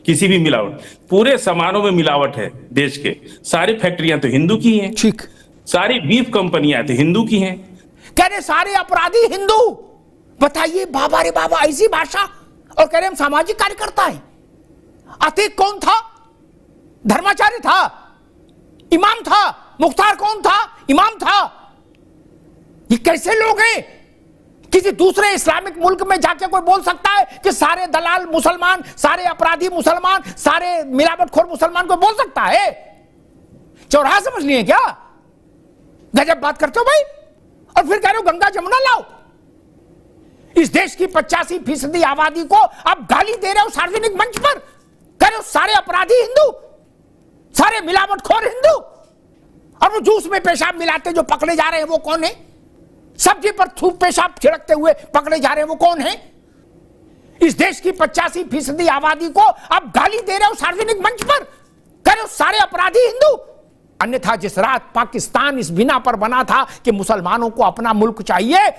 किसी भी मिलावट, पूरे सामानों में मिलावट है देश के। सारी फैक्ट्रियां तो हिंदू की हैं, ठीक, सारी बीफ कंपनियां तो हिंदू की हैं। कह रहे सारे अपराधी हिंदू। बताइए बाबा रे बाबा, ऐसी भाषा। और कह रहे हम सामाजिक कार्यकर्ता हैं। अतीक कौन था? धर्माचार्य था, इमाम था। मुख्तार कौन था? इमाम था। ये कैसे लोग हैं? किसी दूसरे इस्लामिक मुल्क में जाके कोई बोल सकता है कि सारे दलाल मुसलमान, सारे अपराधी मुसलमान, सारे मिलावटखोर मुसलमान को बोल सकता है? चौराहा समझ लिए क्या? गजब बात करते हो भाई। और फिर कह रहे हो गंगा जमुना लाओ। इस देश की 85% आबादी को आप गाली दे रहे हो सार्वजनिक मंच पर। कह रहे हो सारे अपराधी हिंदू, सारे मिलावटखोर हिंदू। और वो जूस में पेशाब मिलाते जो पकड़े जा रहे हैं वो कौन है? सब्जी पर थूक पेशाब छिड़कते हुए पकड़े जा रहे हैं वो कौन है? इस देश की 85% आबादी को आप गाली दे रहे हो सार्वजनिक मंच पर। कह रहे हो सारे अपराधी हिंदू। अन्यथा जिस रात पाकिस्तान इस बिना पर बना था कि मुसलमानों को अपना मुल्क चाहिए,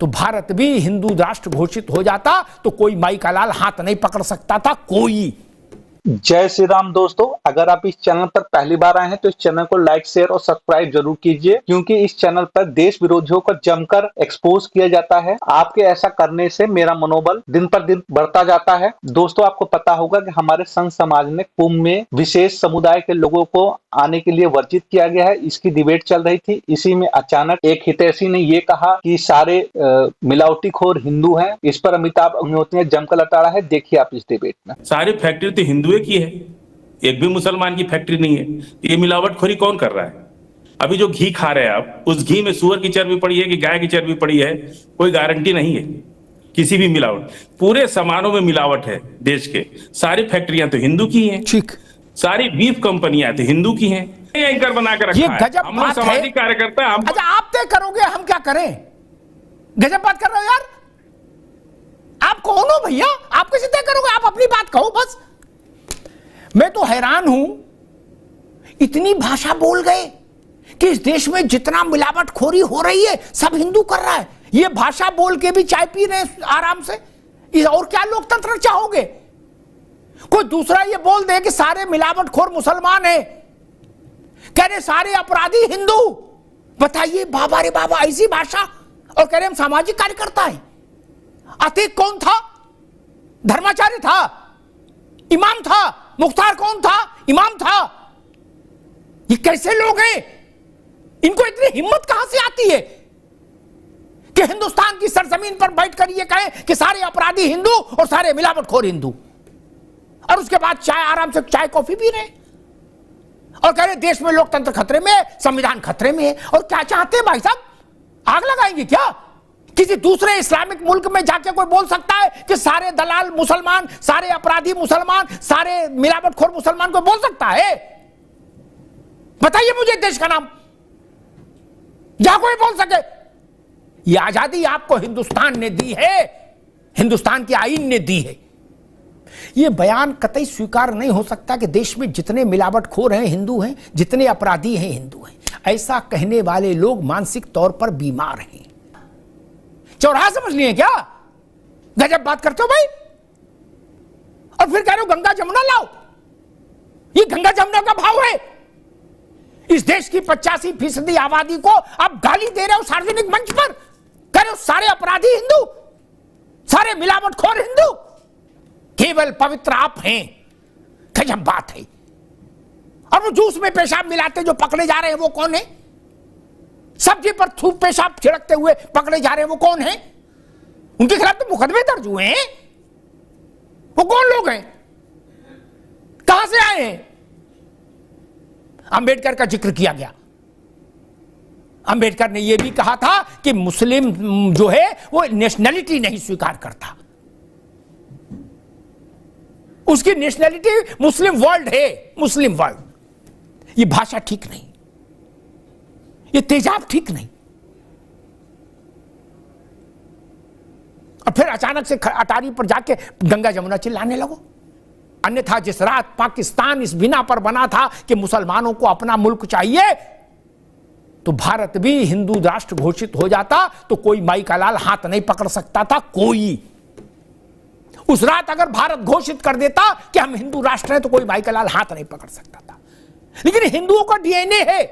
तो भारत भी हिंदू राष्ट्र घोषित हो जाता तो कोई माई का लाल हाथ नहीं पकड़ सकता था कोई। जय श्री राम दोस्तों, अगर आप इस चैनल पर पहली बार आए हैं तो इस चैनल को लाइक, शेयर और सब्सक्राइब जरूर कीजिए, क्योंकि इस चैनल पर देश विरोधियों को जमकर एक्सपोज किया जाता है। आपके ऐसा करने से मेरा मनोबल दिन पर दिन बढ़ता जाता है। दोस्तों, आपको पता होगा कि हमारे संत समाज में कुंभ में विशेष समुदाय के लोगों को आने के लिए वर्जित किया गया है। इसकी डिबेट चल रही थी। इसी में अचानक एक हितैषी ने ये कहा कि सारे मिलावटीखोर हिंदू हैं। इस पर अमिताभ अग्निहोत्री ने जमकर लताड़ा है। देखिए आप इस डिबेट में। सारी फैक्ट्री तो हिंदुओं की है, एक भी मुसलमान की फैक्ट्री नहीं है। ये मिलावटखोरी कौन कर रहा है? अभी जो घी खा रहे हैं आप, उस घी में सुअर की चर्बी पड़ी है कि गाय की चर्बी पड़ी है, कोई गारंटी नहीं है। किसी भी मिलावट, पूरे सामानों में मिलावट है देश के। सारी फैक्ट्रियां तो हिंदू की हैं, ठीक, सारी बीफ कंपनियां तो हिंदू की हैं। एंकर बना कर ये रखा है। गजब हम लोग बात है। सामाजिक कार्यकर्ता हैं। अच्छा, आप तय करोगे हम क्या करें? गजब बात कर रहे हो यार। आप कौन हो भैया? आप कैसे तय करोगे? आप अपनी बात कहो बस। मैं तो हैरान हूं, इतनी भाषा बोल गए कि इस देश में जितना मिलावटखोरी हो रही है सब हिंदू कर रहा है। ये भाषा बोल के भी चाय पी रहे हैं आराम से। और क्या लोकतंत्र चाहोगे? कोई दूसरा ये बोल दे कि सारे मिलावटखोर मुसलमान हैं, कह रहे सारे अपराधी हिंदू। बताइए बाबा रे बाबा, ऐसी भाषा। और कह रहे हम सामाजिक कार्यकर्ता हैं। अतीक कौन था? धर्माचार्य था, इमाम था। मुख्तार कौन था? इमाम था। ये कैसे लोग हैं? इनको इतनी हिम्मत कहां से आती है कि हिंदुस्तान की सरजमीन पर बैठकर ये कहें कि सारे अपराधी हिंदू और सारे मिलावटखोर हिंदू, और उसके बाद चाय आराम से चाय कॉफी पी रहे और कह रहे देश में लोकतंत्र खतरे में है, संविधान खतरे में है। और क्या चाहते हैं भाई साहब? आग लगाएंगे क्या? किसी दूसरे इस्लामिक मुल्क में जाके कोई बोल सकता है कि सारे दलाल मुसलमान, सारे अपराधी मुसलमान, सारे मिलावटखोर मुसलमान को बोल सकता है? बताइए मुझे देश का नाम जहां कोई बोल सके। ये आजादी आपको हिंदुस्तान ने दी है, हिंदुस्तान के आईन ने दी है। ये बयान कतई स्वीकार नहीं हो सकता कि देश में जितने मिलावटखोर हैं हिंदू हैं, जितने अपराधी हैं हिंदू हैं। ऐसा कहने वाले लोग मानसिक तौर पर बीमार हैं। चौराहा समझ लिए क्या? गजब बात करते हो भाई। और फिर कह रहे हो गंगा जमुना लाओ। ये गंगा जमुना का भाव है। इस देश की 85% आबादी को आप गाली दे रहे हो सार्वजनिक मंच पर। कह रहे हो सारे अपराधी हिंदू, सारे मिलावटखोर हिंदू। केवल पवित्र आप हैं। गजब बात है। और वो जूस में पेशाब मिलाते जो पकड़े जा रहे हैं वो कौन है? सब्जी पर थूक पेशाब छिड़कते हुए पकड़े जा रहे हैं वो कौन है? उनके खिलाफ तो मुकदमे दर्ज हुए हैं। वो कौन लोग हैं? कहां से आए हैं? अंबेडकर का जिक्र किया गया। अंबेडकर ने यह भी कहा था कि मुस्लिम जो है वो नेशनलिटी नहीं स्वीकार करता। उसकी नेशनलिटी मुस्लिम वर्ल्ड है, मुस्लिम वर्ल्ड। ये भाषा ठीक नहीं, ये तेजाब ठीक नहीं। और फिर अचानक से अटारी पर जाके गंगा जमुना चिल्लाने लगो। अन्यथा जिस रात पाकिस्तान इस बिना पर बना था कि मुसलमानों को अपना मुल्क चाहिए, तो भारत भी हिंदू राष्ट्र घोषित हो जाता तो कोई माई का लाल हाथ नहीं पकड़ सकता था कोई। उस रात अगर भारत घोषित कर देता कि हम हिंदू राष्ट्र हैं तो कोई भाई का लाल हाथ नहीं पकड़ सकता था। लेकिन हिंदुओं का डीएनए है,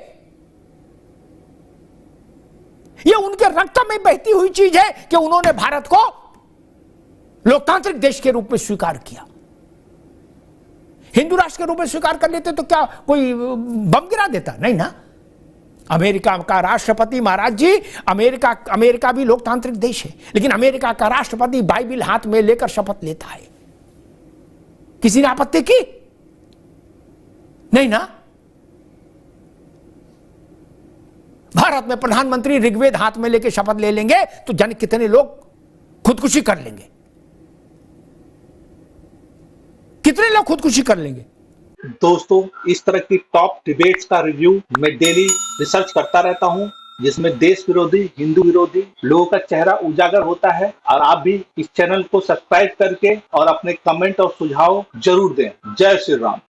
ये उनके रक्त में बहती हुई चीज है कि उन्होंने भारत को लोकतांत्रिक देश के रूप में स्वीकार किया। हिंदू राष्ट्र के रूप में स्वीकार कर लेते तो क्या कोई बम गिरा देता? नहीं ना। अमेरिका का राष्ट्रपति, महाराज जी, अमेरिका भी लोकतांत्रिक देश है, लेकिन अमेरिका का राष्ट्रपति बाइबिल हाथ में लेकर शपथ लेता है। किसी ने आपत्ति की? नहीं ना। भारत में प्रधानमंत्री ऋग्वेद हाथ में लेकर शपथ ले लेंगे तो जाने कितने लोग खुदकुशी कर लेंगे, कितने लोग खुदकुशी कर लेंगे। दोस्तों, इस तरह की टॉप डिबेट्स का रिव्यू मैं डेली रिसर्च करता रहता हूं, जिसमें देश विरोधी, हिंदू विरोधी लोगों का चेहरा उजागर होता है। और आप भी इस चैनल को सब्सक्राइब करके और अपने कमेंट और सुझाव जरूर दें। जय श्री राम।